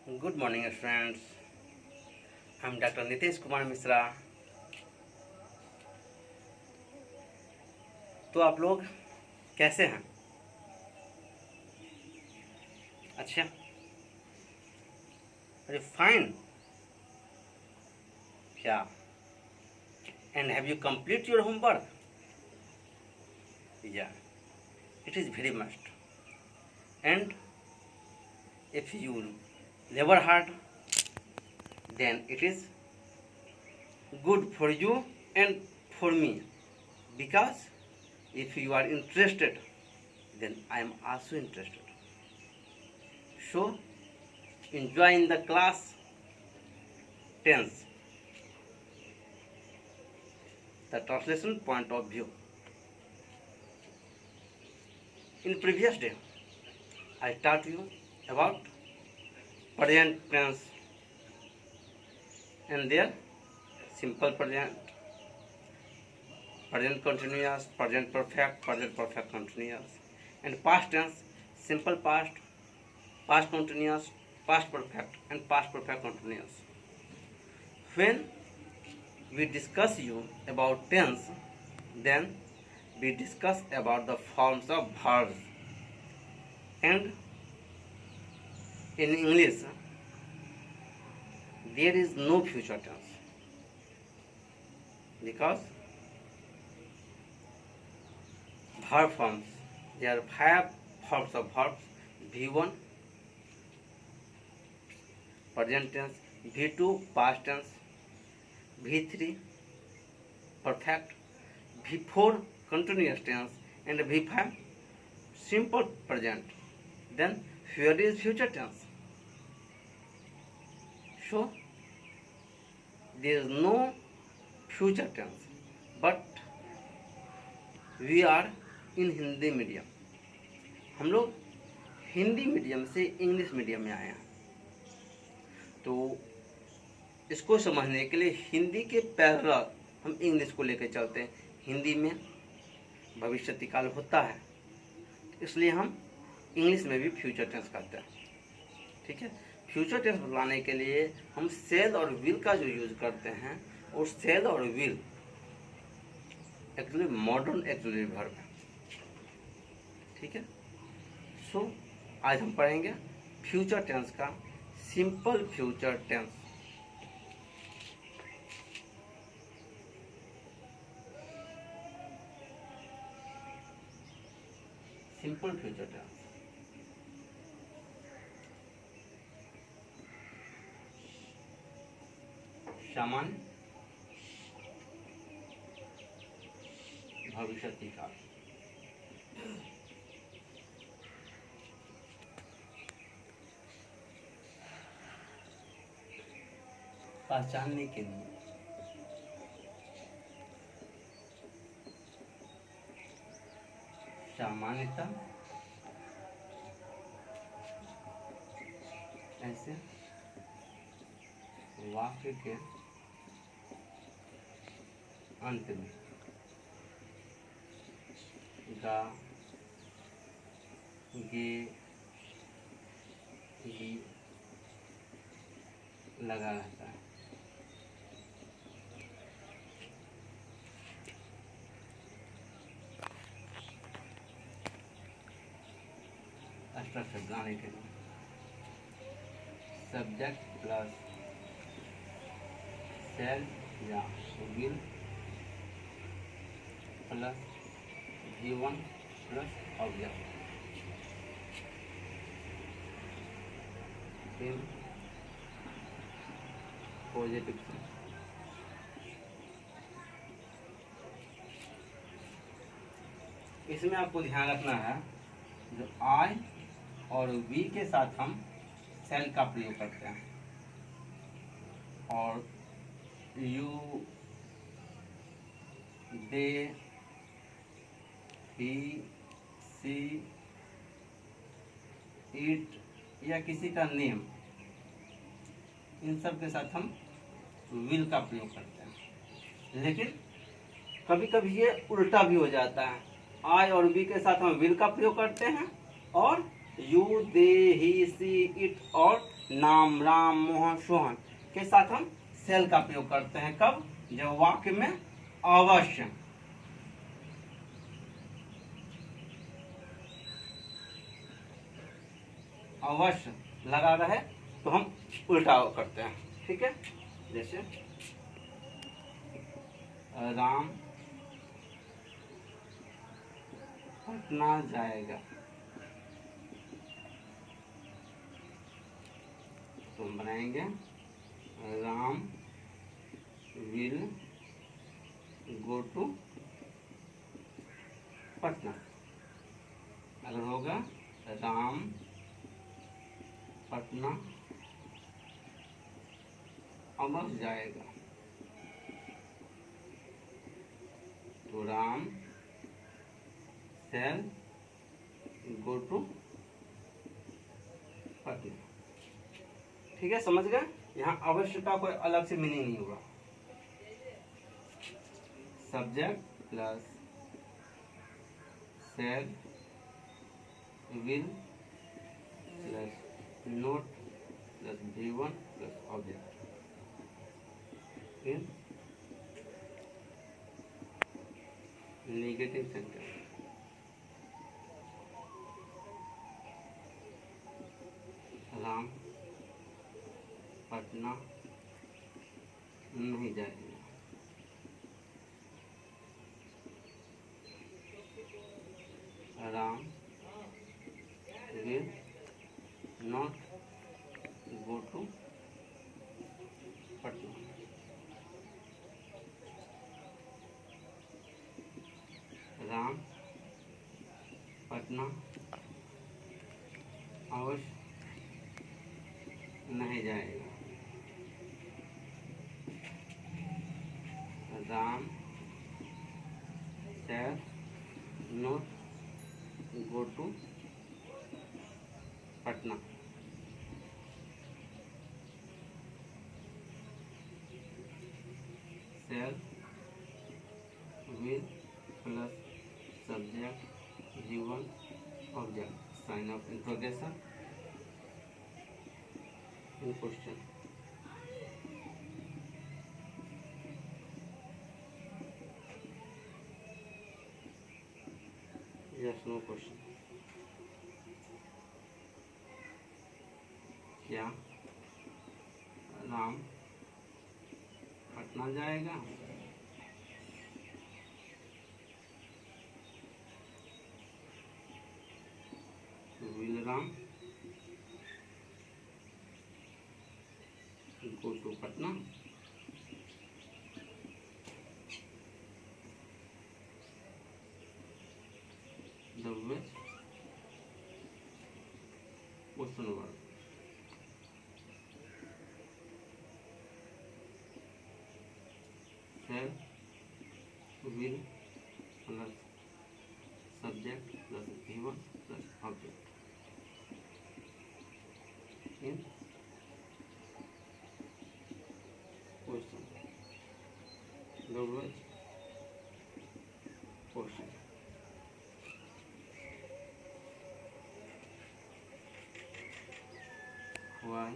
Good morning students. हम doctor Nitish Kumar Mishra. तो आप लोग कैसे हैं? अच्छा, अरे फाइन। क्या? And have you complete your homework? Yeah, it is very must. And if you labor hard, then it is good for you and for me, because if you are interested, then I am also interested. So enjoy in the class tense the translation point of view. In previous day I taught you about present tense and their simple present, present continuous, present perfect continuous, and past tense, simple past, past continuous, past perfect, and past perfect continuous. When we discuss you about tense, then we discuss about the forms of verbs. And in English there is no future tense, because verb forms, there are 5 forms of verbs: V1 present tense, V2 past tense, V3 perfect, V4 continuous tense, and V5 simple present. Then here is future tense. So there is no future tense, but we are in Hindi medium. हम लोग Hindi medium से English medium में आए हैं, तो इसको समझने के लिए हिंदी के पैरेलल हम इंग्लिश को लेकर चलते हैं। हिंदी में भविष्यति काल होता है, इसलिए हम इंग्लिश में भी फ्यूचर टेंस करते हैं। ठीक है, फ्यूचर टेंस बताने के लिए हम सेल और विल का जो यूज करते हैं, और सेल और will actually modal actually verb है। ठीक है, सो आज हम पढ़ेंगे फ्यूचर टेंस का simple future tense. Simple future tense सामान्य भविष्यति काल। पहचानने के लिए सामान्यतः ऐसे वाक्य के अंत में गा, गे, ही लगा रहता है। स्ट्रक्चर बनाने के लिए सब्जेक्ट प्लस सेल या will plus V1 plus object in positive sense. इसमें आपको ध्यान रखना है, जो I और V के साथ हम सेल का प्रयोग करते हैं, और you, they, he, C, it या किसी का नेम, इन सब के साथ हम विल का प्रयोग करते हैं। लेकिन कभी कभी ये उल्टा भी हो जाता है, आई और बी के साथ हम विल का प्रयोग करते हैं और you, they, he, C, it और नाम, राम, मोहन, सोहन के साथ हम सेल का प्रयोग करते हैं। कब? जब वाक्य में अवश्य अवश्य लगा रहे तो हम उल्टा करते हैं। ठीक है, जैसे राम पटना जाएगा, तो हम बनाएंगे Ram will go to Patna. अगर होगा राम पटना अवश्य जाएगा, तो Ram shall go to Patna. ठीक है, समझ गए? यहाँ अवश्य का कोई अलग से मीनिंग नहीं होगा। Subject plus shall will plus not plus V1 plus object in negative sentence. Ram Patna नहीं जाएगा, Ram will not go to Patna. Ram Patna अवश्य नहीं जाएगा, Ram shall not go to Patna. Shall will plus subject V1 object sign of interrogation in question. Yes no question. क्या राम पटना जाएगा? Will Ram go to Patna? The which question word? Shall will plus subject plus V1 plus object in question. The which question? Why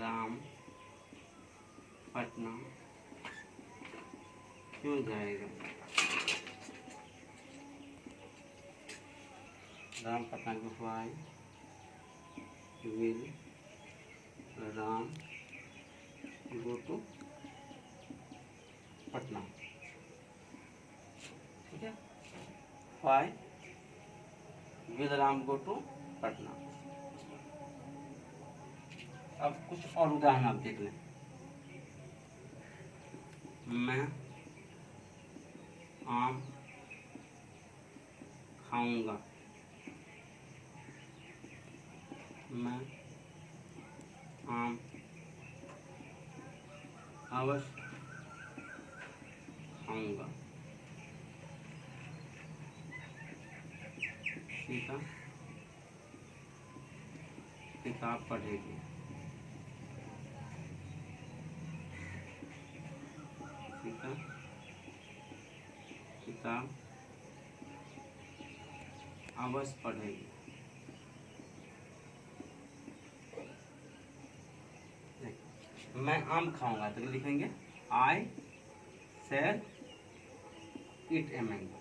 Ram Patna क्यों जाएगा? राम पटना को why will Ram go to Patna? ठीक है, why will Ram go to Patna. अब कुछ और उदाहरण आप देख लें। मैं आम खाऊंगा, मैं आम अवश्य खाऊंगा, सीता किताब पढ़ेगी, सीता सीता अवश्य पढ़ेगी। मैं आम खाऊंगा तो लिखेंगे आई शैल ईट ए मैंगो।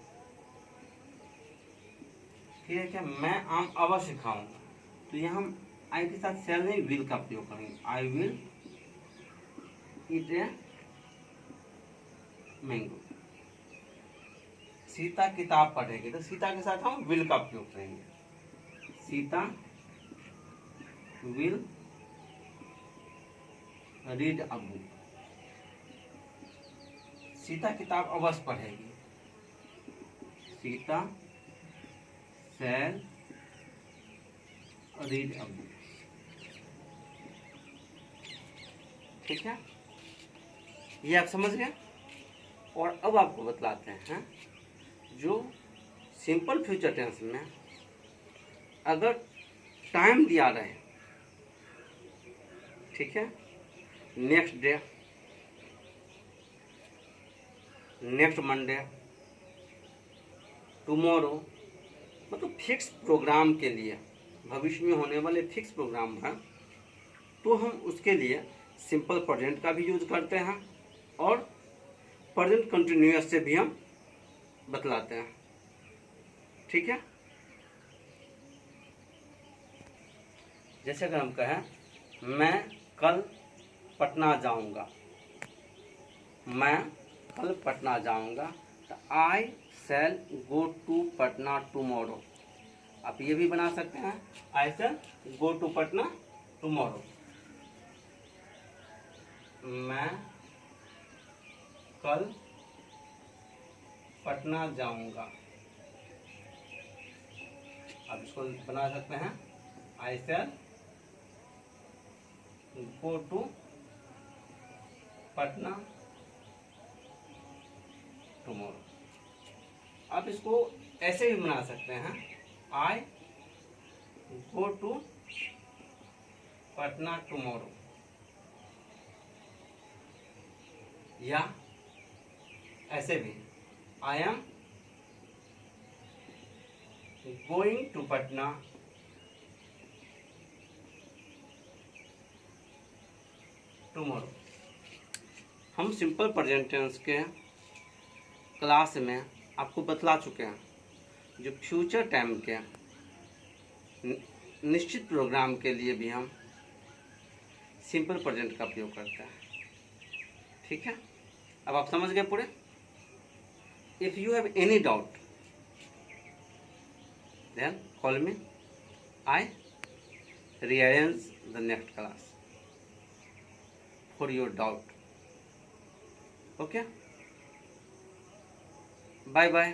ठीक है क्या, मैं आम अवश्य खाऊंगा, तो यहाँ हम आई के साथ शैल नहीं विल का प्रयोग करेंगे। I will eat a mango. Sita किताब पढ़ेगी, तो सीता के साथ हम विल का प्रयोग करेंगे। Sita will read a book. Sita किताब अवश्य पढ़ेगी। सीता शैल रीड अ बुक। ठीक है, ये आप समझ गए। और अब आपको बतलाते हैं जो सिंपल फ्यूचर टेंस में अगर टाइम दिया रहे, ठीक है, next day, next Monday, tomorrow, मतलब फिक्स प्रोग्राम के लिए, भविष्य में होने वाले फिक्स प्रोग्राम है, तो हम उसके लिए सिंपल प्रेजेंट का भी यूज करते हैं और प्रेजेंट कंटिन्यूअस से भी हम बतलाते हैं। ठीक है, जैसे अगर हम कहें मैं कल पटना जाऊंगा, मैं कल पटना जाऊंगा, तो I shall go to Patna tomorrow. आप ये भी बना सकते हैं, I shall go to Patna tomorrow. मैं कल पटना जाऊंगा, आप इसको बना सकते हैं, I shall go to Patna tomorrow. आप इसको ऐसे भी बना सकते हैं, I go to Patna tomorrow, या ऐसे भी I am going to Patna tomorrow. हम सिंपल प्रेजेंट टेंस के क्लास में आपको बतला चुके हैं, जो फ्यूचर टाइम के निश्चित प्रोग्राम के लिए भी हम सिंपल प्रेजेंट का प्रयोग करते हैं। ठीक है, अब आप समझ गए पूरे। If you have any doubt then call me, I rearrange the next class for your doubt. Okay, bye bye.